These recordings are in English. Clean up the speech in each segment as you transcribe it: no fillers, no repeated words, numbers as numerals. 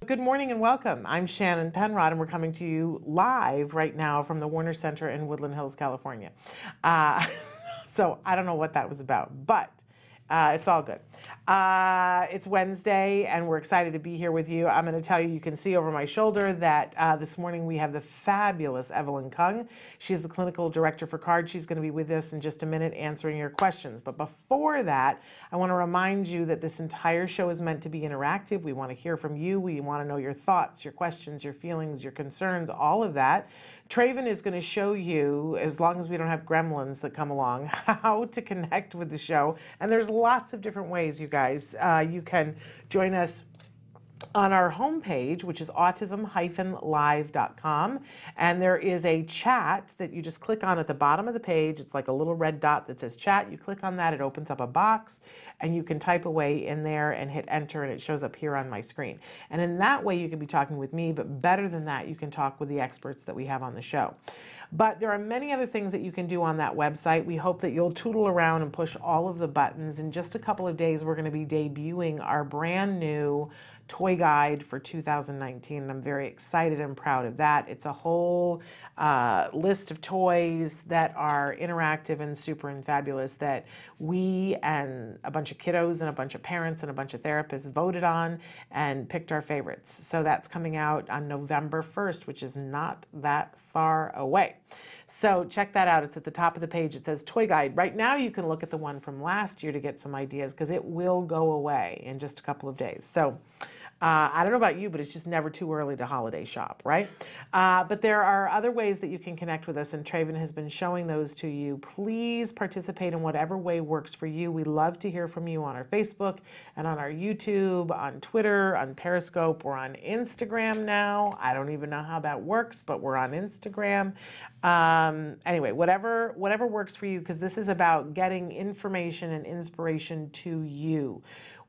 Good morning and welcome. I'm Shannon Penrod, and we're coming to you live right now from the Warner Center in Woodland Hills, California. So I don't know what that was about, but it's all good. It's Wednesday, and we're excited to be here with you. I'm going to tell you, you can see over my shoulder that this morning we have the fabulous Evelyn Kung. She's the clinical director for CARD. She's going to be with us in just a minute answering your questions. But before that, I want to remind you that this entire show is meant to be interactive. We want to hear from you. We want to know your thoughts, your questions, your feelings, your concerns, all of that. Traven is going to show you, as long as we don't have gremlins that come along, how to connect with the show. And there's lots of different ways, you guys. You can join us on our homepage, which is autism-live.com, and there is a chat that you just click on at the bottom of the page. It's like a little red dot that says chat. You click on that, it opens up a box, and you can type away in there and hit enter, and it shows up here on my screen. And in that way, you can be talking with me, but better than that, you can talk with the experts that we have on the show. But there are many other things that you can do on that website. We hope that you'll tootle around and push all of the buttons. In just a couple of days, we're going to be debuting our brand new toy guide for 2019, and I'm very excited and proud of that. It's a whole list of toys that are interactive and super and fabulous that we and a bunch of kiddos and a bunch of parents and a bunch of therapists voted on and picked our favorites. So that's coming out on November 1st, which is not that far away. So check that out. It's at the top of the page. It says Toy Guide. Right now you can look at the one from last year to get some ideas because it will go away in just a couple of days. So I don't know about you, but it's just never too early to holiday shop, right? But there are other ways that you can connect with us, and Traven has been showing those to you. Please participate in whatever way works for you. We love to hear from you on our Facebook and on our YouTube, on Twitter, on Periscope. We're on Instagram now. I don't even know how that works, but we're on Instagram. Anyway, whatever works for you, because this is about getting information and inspiration to you.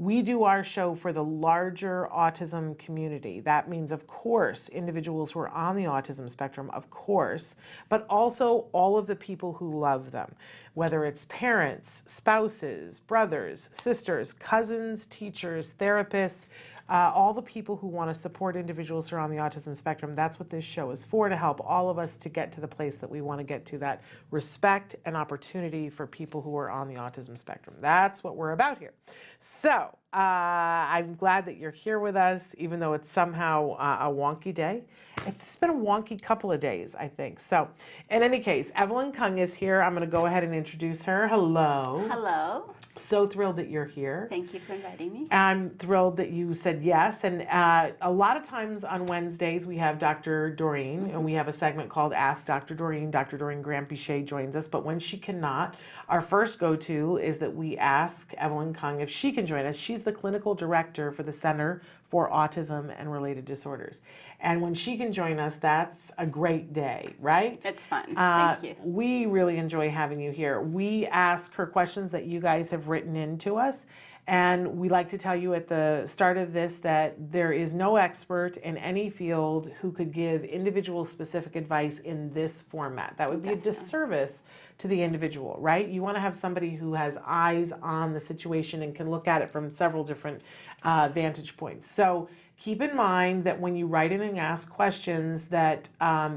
We do our show for the larger autism community. That means, of course, individuals who are on the autism spectrum, of course, but also all of the people who love them, whether it's parents, spouses, brothers, sisters, cousins, teachers, therapists, all the people who want to support individuals who are on the autism spectrum. That's what this show is for, to help all of us to get to the place that we want to get to, that respect and opportunity for people who are on the autism spectrum. That's what we're about here. So I'm glad that you're here with us, even though it's somehow a wonky day. It's just been a wonky couple of days, I think. So in any case, Evelyn Kung is here. I'm going to go ahead and introduce her. Hello. Hello. So thrilled that you're here. Thank you for inviting me. I'm thrilled that you said yes. And a lot of times on Wednesdays, we have Dr. Doreen, and we have a segment called Ask Dr. Doreen. Dr. Doreen Grant-Bichet joins us, but when she cannot, our first go-to is that we ask Evelyn Kung if she can join us. She's the clinical director for the Center for Autism and Related Disorders. And when she can join us, that's a great day, right? It's fun. Thank you. We really enjoy having you here. We ask her questions that you guys have written in to us. And we like to tell you at the start of this that there is no expert in any field who could give individual specific advice in this format. That would be a disservice to the individual, right? You want to have somebody who has eyes on the situation and can look at it from several different vantage points. So keep in mind that when you write in and ask questions, that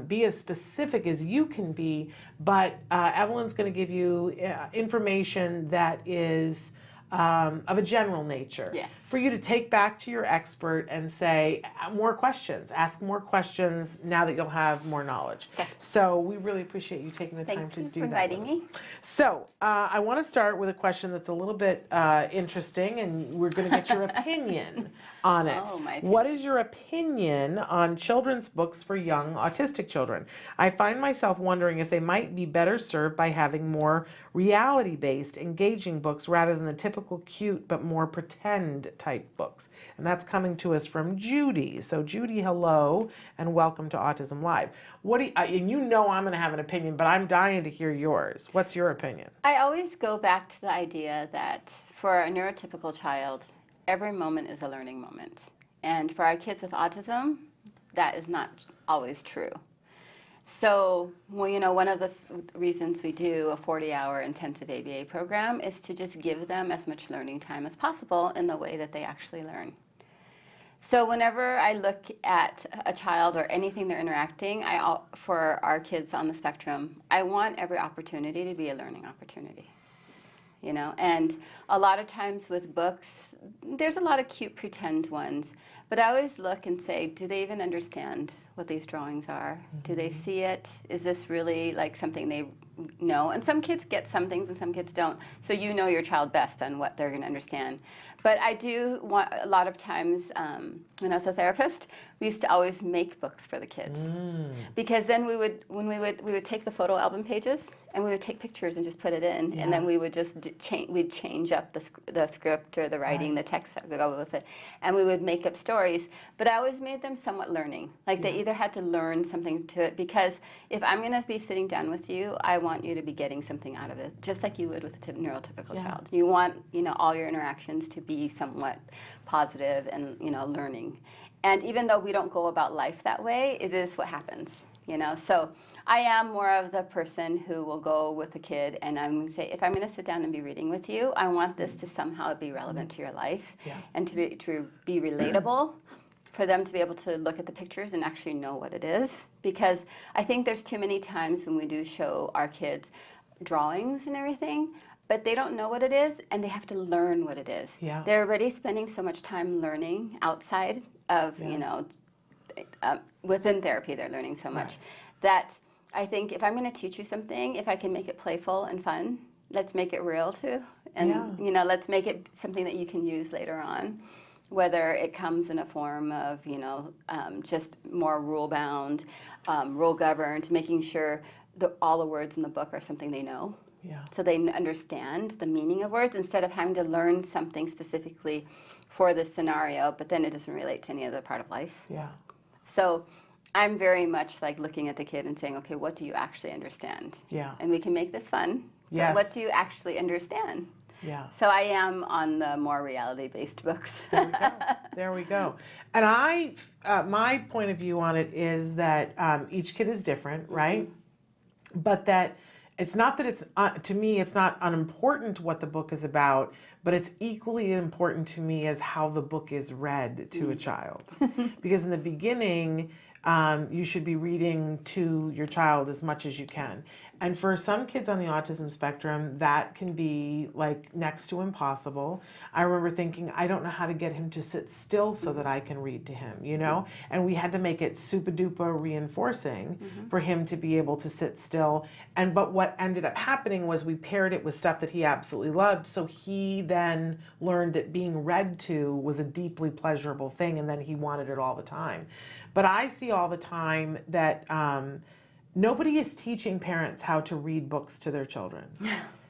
be as specific as you can be, but Evelyn's going to give you information that is of a general nature. Yes. For you to take back to your expert and say, more questions, ask more questions now that you'll have more knowledge. Okay. So we really appreciate you taking the time to do that. Thank you for inviting me. So I want to start with a question that's a little bit interesting, and we're going to get your opinion on it. Oh, my opinion. What is your opinion on children's books for young autistic children? I find myself wondering if they might be better served by having more reality-based, engaging books rather than the typical cute but more pretend type books. And that's coming to us from Judy. So Judy, hello, and welcome to Autism Live. What do you, and you know I'm going to have an opinion, but I'm dying to hear yours. What's your opinion? I always go back to the idea that for a neurotypical child, every moment is a learning moment. And for our kids with autism, that is not always true. So, well, you know, one of the reasons we do a 40-hour intensive ABA program is to just give them as much learning time as possible in the way that they actually learn. So whenever I look at a child or anything they're interacting, for our kids on the spectrum, I want every opportunity to be a learning opportunity. You know, and a lot of times with books, there's a lot of cute pretend ones, but I always look and say, do they even understand what these drawings are? Do they see it? Is this really like something they know? And some kids get some things and some kids don't. So you know your child best on what they're going to understand. But I do want, a lot of times when I was a therapist, we used to always make books for the kids. Because then we would take the photo album pages and we would take pictures and just put it in, and then we would just we'd change up the script or the writing, the text that would go with it, and we would make up stories. But I always made them somewhat learning, like they either had to learn something to it, because if I'm going to be sitting down with you, I want you to be getting something out of it, just like you would with a neurotypical child. You want, you know, all your interactions to be somewhat positive and, you know, learning. And even though we don't go about life that way, it is what happens, you know. So I am more of the person who will go with the kid and I'm going to say, if I'm going to sit down and be reading with you, I want this to somehow be relevant to your life and to be relatable, for them to be able to look at the pictures and actually know what it is. Because I think there's too many times when we do show our kids drawings and everything, but they don't know what it is and they have to learn what it is. They're already spending so much time learning outside of, you know, within therapy, they're learning so much that I think if I'm going to teach you something, if I can make it playful and fun, let's make it real too. And, you know, let's make it something that you can use later on, whether it comes in a form of, you know, just more rule-bound, rule-governed, making sure all the words in the book are something they know. So they understand the meaning of words instead of having to learn something specifically for this scenario, but then it doesn't relate to any other part of life. So I'm very much like looking at the kid and saying, okay, what do you actually understand? And we can make this fun, but what do you actually understand? So I am on the more reality-based books. There we go. There we go. And my point of view on it is that each kid is different, right? But that it's not that it's, to me, it's not unimportant what the book is about, but it's equally important to me as how the book is read to a child. Because in the beginning, you should be reading to your child as much as you can. And for some kids on the autism spectrum, that can be like next to impossible. I remember thinking, I don't know how to get him to sit still so that I can read to him, you know? And we had to make it super duper reinforcing for him to be able to sit still. But what ended up happening was we paired it with stuff that he absolutely loved. So he then learned that being read to was a deeply pleasurable thing, and then he wanted it all the time. But I see all the time that nobody is teaching parents how to read books to their children.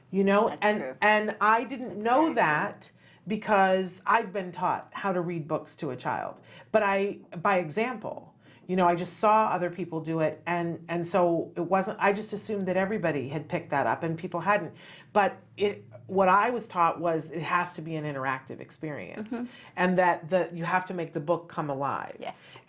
You know, and I didn't know that because I'd been taught how to read books to a child. But by example, you know, I just saw other people do it, and so it wasn't, I just assumed that everybody had picked that up and people hadn't. But what I was taught was it has to be an interactive experience, and that you have to make the book come alive.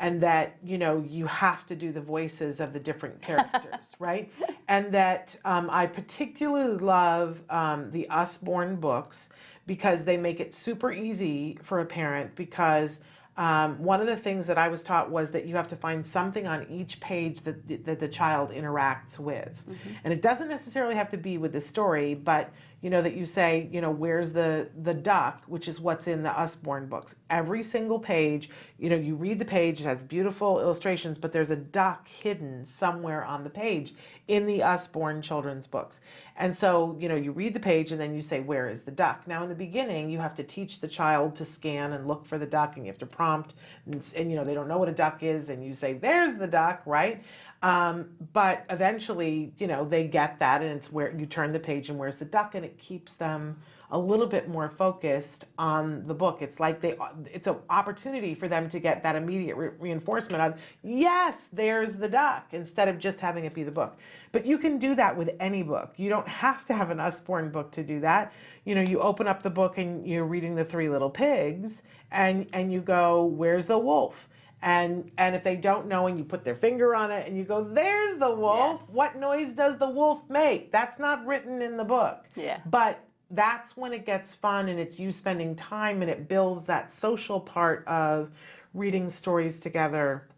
And that, you know, you have to do the voices of the different characters, right? And that I particularly love the Usborne books because they make it super easy for a parent, because one of the things that I was taught was that you have to find something on each page that the child interacts with. And it doesn't necessarily have to be with the story, but you know, that you say, you know, where's the duck, which is what's in the Usborne books. Every single page, you know, you read the page, it has beautiful illustrations, but there's a duck hidden somewhere on the page in the Usborne children's books. And so, you know, you read the page and then you say, where is the duck? Now in the beginning, you have to teach the child to scan and look for the duck, and you have to prompt, and you know, they don't know what a duck is, and you say, there's the duck, right? But eventually, you know, they get that, and it's where you turn the page and where's the duck, and it keeps them a little bit more focused on the book. It's like it's an opportunity for them to get that immediate reinforcement of, yes, there's the duck, instead of just having it be the book. But you can do that with any book. You don't have to have an Usborne book to do that. You know, you open up the book and you're reading The Three Little Pigs, and you go, where's the wolf? And if they don't know, and you put their finger on it and you go, there's the wolf. What noise does the wolf make? That's not written in the book. But that's when it gets fun, and it's you spending time, and it builds that social part of reading stories together.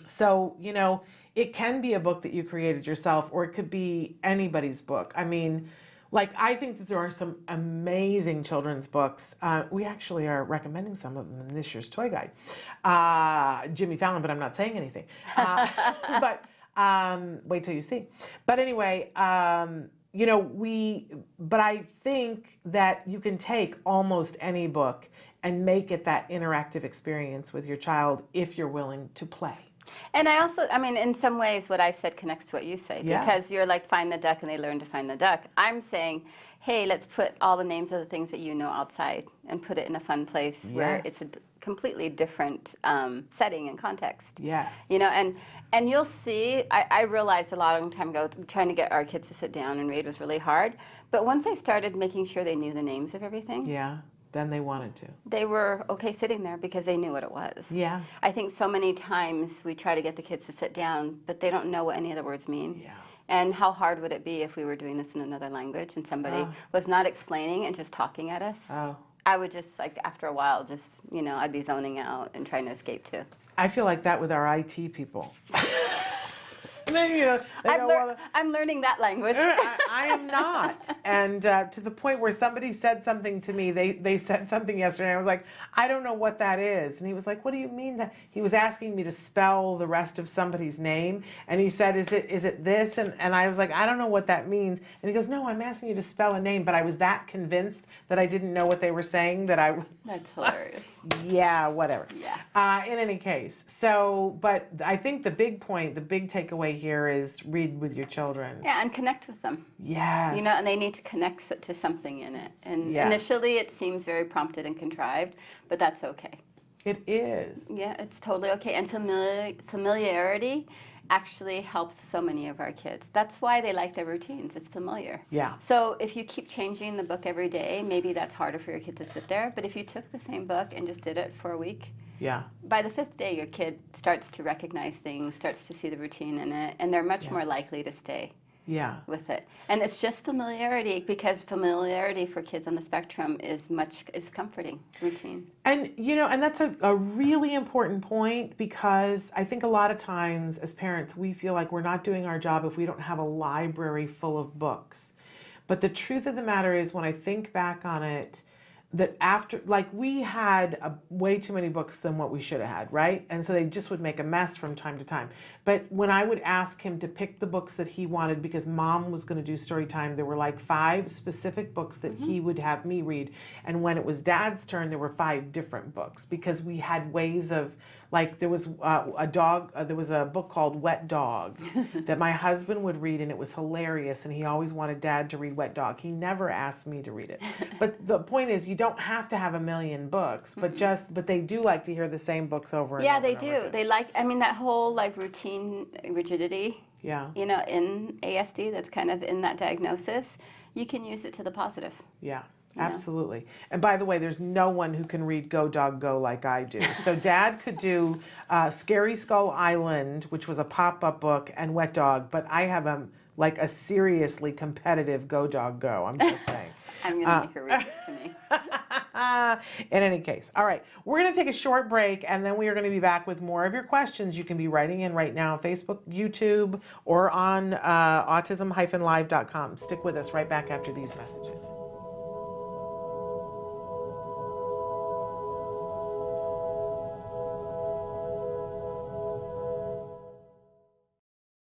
So, you know, it can be a book that you created yourself, or it could be anybody's book. I mean, like, I think that there are some amazing children's books. We actually are recommending some of them in this year's toy guide. Jimmy Fallon, but I'm not saying anything. But wait till you see. But anyway, you know, but I think that you can take almost any book and make it that interactive experience with your child if you're willing to play. And I mean, in some ways, what I said connects to what you say, Yeah. because you're like, find the duck, and they learn to find the duck. I'm saying, hey, let's put all the names of the things that you know outside and put it in a fun place where it's a completely different setting and context. Yes. You know, and you'll see, I realized a long time ago, trying to get our kids to sit down and read was really hard. But once I started making sure they knew the names of everything, Yeah. Then they wanted to. they were okay sitting there because they knew what it was. Yeah. I think so many times we try to get the kids to sit down, but they don't know what any of the words mean. Yeah. And how hard would it be if we were doing this in another language and somebody was not explaining and just talking at us? Oh. I would just, like, after a while, just, you know, I'd be zoning out and trying to escape too. I feel like that with our IT people. And then, you know, they go, well, I'm learning that language. I am not. And to the point where somebody said something to me, they said something yesterday, and I was like, I don't know what that is. And he was like, what do you mean that? He was asking me to spell the rest of somebody's name. And he said, is it this? And I was like, I don't know what that means. And he goes, no, I'm asking you to spell a name. But I was that convinced that I didn't know what they were saying that I... That's hilarious. Yeah, whatever. Yeah. In any case, so, but I think the big point, the big takeaway here is read with your children. Yeah, and connect with them. Yes. You know, and they need to connect to something in it. And Yes. initially it seems very prompted and contrived, but that's okay. It is. Yeah, it's totally okay. And familiarity actually helps so many of our kids. That's why they like their routines. It's familiar. Yeah. So if you keep changing the book every day, maybe that's harder for your kid to sit there. But if you took the same book and just did it for a week, Yeah. by the 5th day, your kid starts to recognize things, starts to see the routine in it, and they're much more likely to stay Yeah. with it. And it's just familiarity, because familiarity for kids on the spectrum is comforting, routine. And, you know, and that's a really important point, because I think a lot of times as parents, we feel like we're not doing our job if we don't have a library full of books. But the truth of the matter is, when I think back on it, that after, like, we had way too many books than what we should have had, right? And so they just would make a mess from time to time. But when I would ask him to pick the books that he wanted, because Mom was going to do story time, there were like 5 specific books that he would have me read. And when it was Dad's turn, there were 5 different books, because we had ways of, like, there was there was a book called Wet Dog that my husband would read, and it was hilarious, and he always wanted Dad to read Wet Dog. He never asked me to read it. But the point is, you don't have to have a million books, but but they do like to hear the same books over and over. Yeah, they and over do. again. They like, I mean, that whole, like, routine rigidity, Yeah. you know, in ASD, that's kind of in that diagnosis, you can use it to the positive. Yeah. know? Absolutely. And by the way, there's no one who can read Go Dog Go like I do. So Dad could do Scary Skull Island, which was a pop-up book, and Wet Dog, but I have like a seriously competitive Go Dog Go. I'm just saying. I'm going to make her read this to me. In any case. All right. We're going to take a short break, and then we are going to be back with more of your questions. You can be writing in right now on Facebook, YouTube, or on autism-live.com. Stick with us right back after these messages.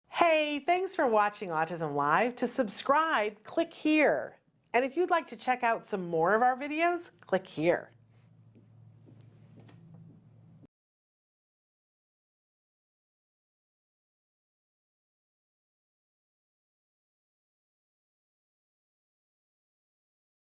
Hey, thanks for watching Autism Live. To subscribe, click here. And if you'd like to check out some more of our videos, click here.